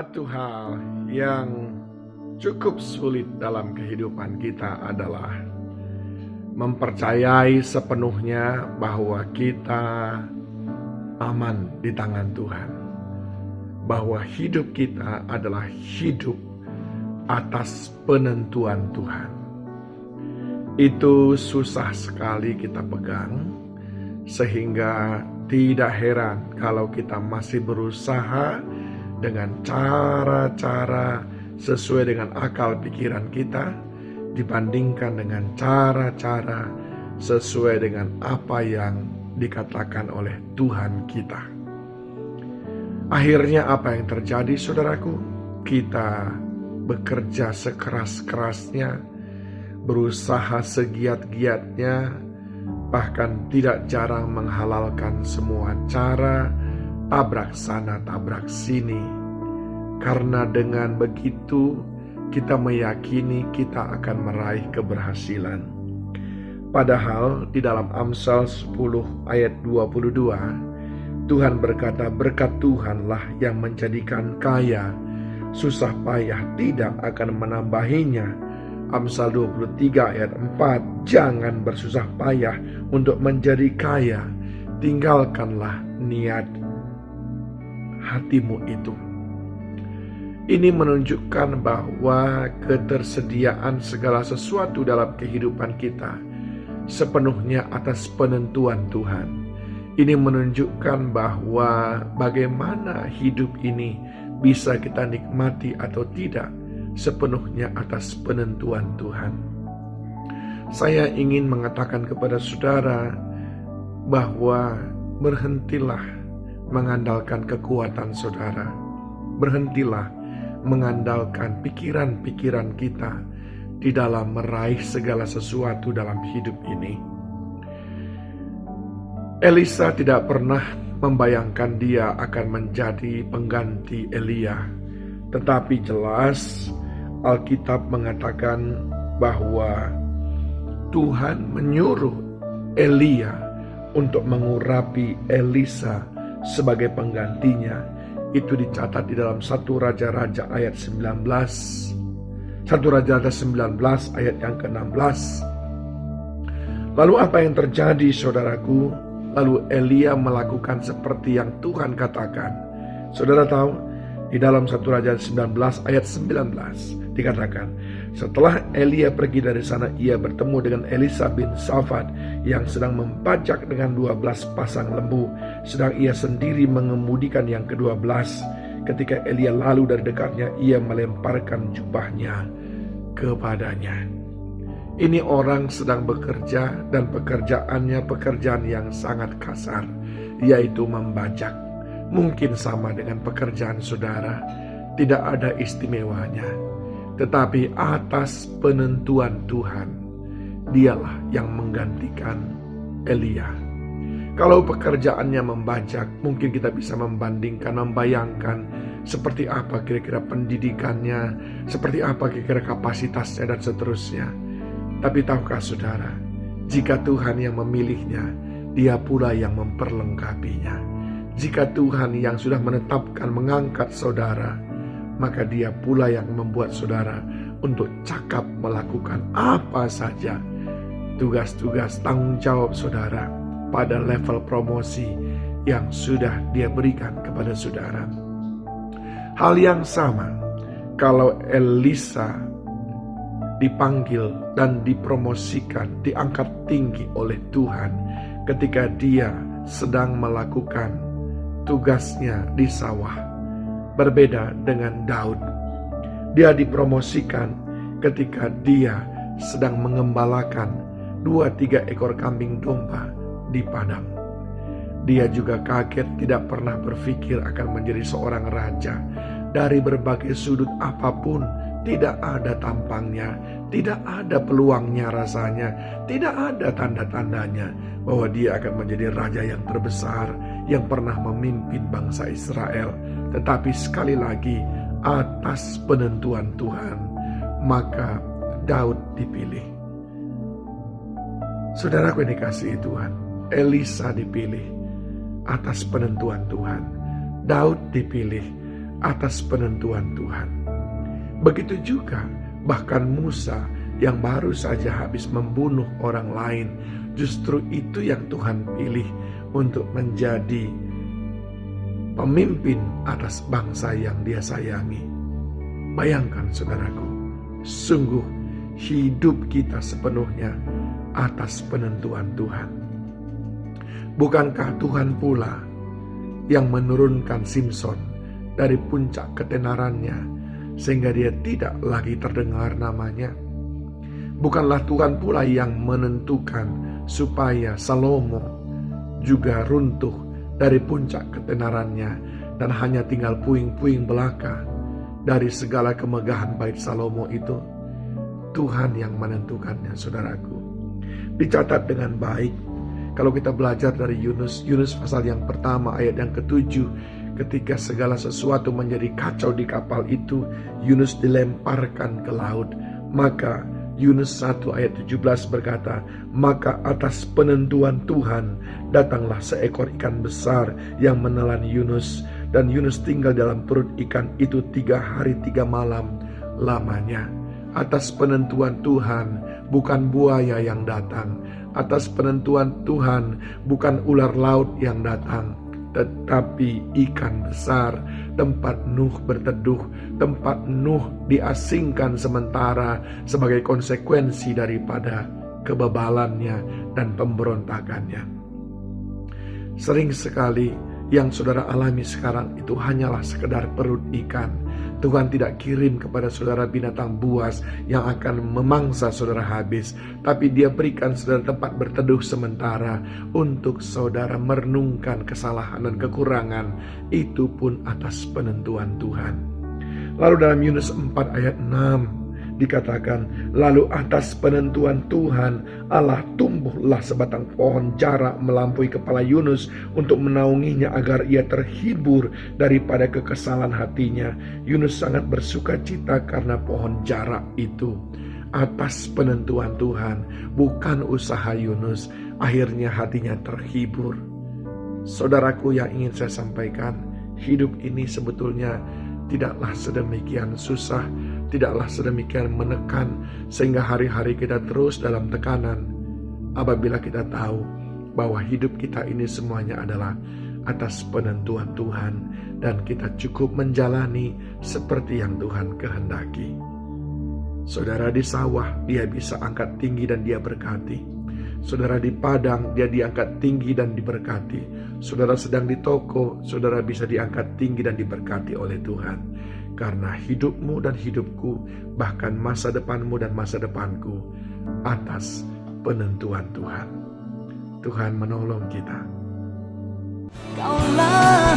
Satu hal yang cukup sulit dalam kehidupan kita adalah mempercayai sepenuhnya bahwa kita aman di tangan Tuhan. Bahwa hidup kita adalah hidup atas penentuan Tuhan. Itu susah sekali kita pegang, sehingga tidak heran kalau kita masih berusaha dengan cara-cara sesuai dengan akal pikiran kita dibandingkan dengan cara-cara sesuai dengan apa yang dikatakan oleh Tuhan kita. Akhirnya apa yang terjadi, saudaraku? Kita bekerja sekeras-kerasnya, berusaha segiat-giatnya, bahkan tidak jarang menghalalkan semua cara, tabrak sana, tabrak sini. Karena dengan begitu, kita meyakini kita akan meraih keberhasilan. Padahal di dalam Amsal 10 ayat 22, Tuhan berkata, berkat Tuhanlah yang menjadikan kaya, susah payah tidak akan menambahinya. Amsal 23 ayat 4, jangan bersusah payah untuk menjadi kaya, tinggalkanlah niat hatimu itu. Ini menunjukkan bahwa ketersediaan segala sesuatu dalam kehidupan kita sepenuhnya atas penentuan Tuhan. Ini menunjukkan bahwa bagaimana hidup ini bisa kita nikmati atau tidak sepenuhnya atas penentuan Tuhan. Saya ingin mengatakan kepada saudara bahwa berhentilah mengandalkan kekuatan saudara. Berhentilah mengandalkan pikiran-pikiran kita di dalam meraih segala sesuatu dalam hidup ini. Elisa tidak pernah membayangkan dia akan menjadi pengganti Elia. Tetapi jelas Alkitab mengatakan bahwa Tuhan menyuruh Elia untuk mengurapi Elisa sebagai penggantinya. Itu dicatat di dalam 1 Raja-Raja ayat 19. 1 Raja-Raja 19 ayat yang ke-16. Lalu apa yang terjadi, saudaraku? Lalu Elia melakukan seperti yang Tuhan katakan. Saudara tahu, di dalam 1 Raja 19 ayat 19 dikatakan, setelah Elia pergi dari sana, ia bertemu dengan Elisa bin Safat yang sedang membajak dengan 12 pasang lembu, sedang ia sendiri mengemudikan yang ke-12. Ketika Elia lalu dari dekatnya, ia melemparkan jubahnya kepadanya. Ini orang sedang bekerja dan pekerjaannya pekerjaan yang sangat kasar, yaitu membajak. Mungkin sama dengan pekerjaan saudara, tidak ada istimewanya. Tetapi atas penentuan Tuhan, dialah yang menggantikan Elia. Kalau pekerjaannya membajak, mungkin kita bisa membandingkan, membayangkan seperti apa kira-kira pendidikannya, seperti apa kira-kira kapasitasnya dan seterusnya. Tapi tahukah saudara, jika Tuhan yang memilihnya, dia pula yang memperlengkapinya. Jika Tuhan yang sudah menetapkan mengangkat saudara, maka dia pula yang membuat saudara untuk cakap melakukan apa saja tugas-tugas tanggung jawab saudara pada level promosi yang sudah dia berikan kepada saudara. Hal yang sama kalau Elisa dipanggil dan dipromosikan, diangkat tinggi oleh Tuhan ketika dia sedang melakukan tugasnya di sawah. Berbeda dengan Daud. Dia dipromosikan ketika dia sedang mengembalakan 2-3 ekor kambing domba di padang. Dia juga kaget, tidak pernah berpikir akan menjadi seorang raja. Dari berbagai sudut apapun, tidak ada tampangnya, tidak ada peluangnya rasanya, tidak ada tanda-tandanya bahwa dia akan menjadi raja yang terbesar yang pernah memimpin bangsa Israel. Tetapi sekali lagi, atas penentuan Tuhan, maka Daud dipilih. Saudaraku yang dikasihi Tuhan, Elisa dipilih atas penentuan Tuhan. Daud dipilih atas penentuan Tuhan. Begitu juga bahkan Musa yang baru saja habis membunuh orang lain, justru itu yang Tuhan pilih untuk menjadi pemimpin atas bangsa yang dia sayangi. Bayangkan saudaraku, sungguh hidup kita sepenuhnya atas penentuan Tuhan. Bukankah Tuhan pula yang menurunkan Simson dari puncak ketenarannya sehingga dia tidak lagi terdengar namanya? Bukanlah Tuhan pula yang menentukan supaya Salomo juga runtuh dari puncak ketenarannya dan hanya tinggal puing-puing belaka dari segala kemegahan bait Salomo itu? Tuhan yang menentukannya, saudaraku. Dicatat dengan baik kalau kita belajar dari Yunus pasal yang pertama ayat yang ke-7, ketika segala sesuatu menjadi kacau di kapal itu, Yunus dilemparkan ke laut. Maka Yunus 1 ayat 17 berkata, maka atas penentuan Tuhan datanglah seekor ikan besar yang menelan Yunus, dan Yunus tinggal dalam perut ikan itu 3 hari 3 malam lamanya. Atas penentuan Tuhan bukan buaya yang datang, atas penentuan Tuhan bukan ular laut yang datang, tetapi ikan besar, tempat Nuh berteduh, tempat Nuh diasingkan sementara sebagai konsekuensi daripada kebebalannya dan pemberontakannya. Sering sekali yang saudara alami sekarang itu hanyalah sekedar perut ikan. Tuhan tidak kirim kepada saudara binatang buas yang akan memangsa saudara habis, tapi Dia berikan saudara tempat berteduh sementara untuk saudara merenungkan kesalahan dan kekurangan, itu pun atas penentuan Tuhan. Lalu dalam Yunus 4 ayat 6 dikatakan, lalu atas penentuan Tuhan Allah tumbuhlah sebatang pohon jara melampaui kepala Yunus untuk menaunginya agar ia terhibur daripada kekesalan hatinya. Yunus sangat bersuka cita karena pohon jara itu. Atas penentuan Tuhan, bukan usaha Yunus, akhirnya hatinya terhibur. Saudaraku, yang ingin saya sampaikan, hidup ini sebetulnya tidaklah sedemikian susah, tidaklah sedemikian menekan sehingga hari-hari kita terus dalam tekanan, apabila kita tahu bahwa hidup kita ini semuanya adalah atas penentuan Tuhan, dan kita cukup menjalani seperti yang Tuhan kehendaki. Saudara di sawah, dia bisa angkat tinggi dan dia berkati. Saudara di padang, dia diangkat tinggi dan diberkati. Saudara sedang di toko, saudara bisa diangkat tinggi dan diberkati oleh Tuhan. Karena hidupmu dan hidupku, bahkan masa depanmu dan masa depanku, atas penentuan Tuhan. Tuhan menolong kita. Kaulah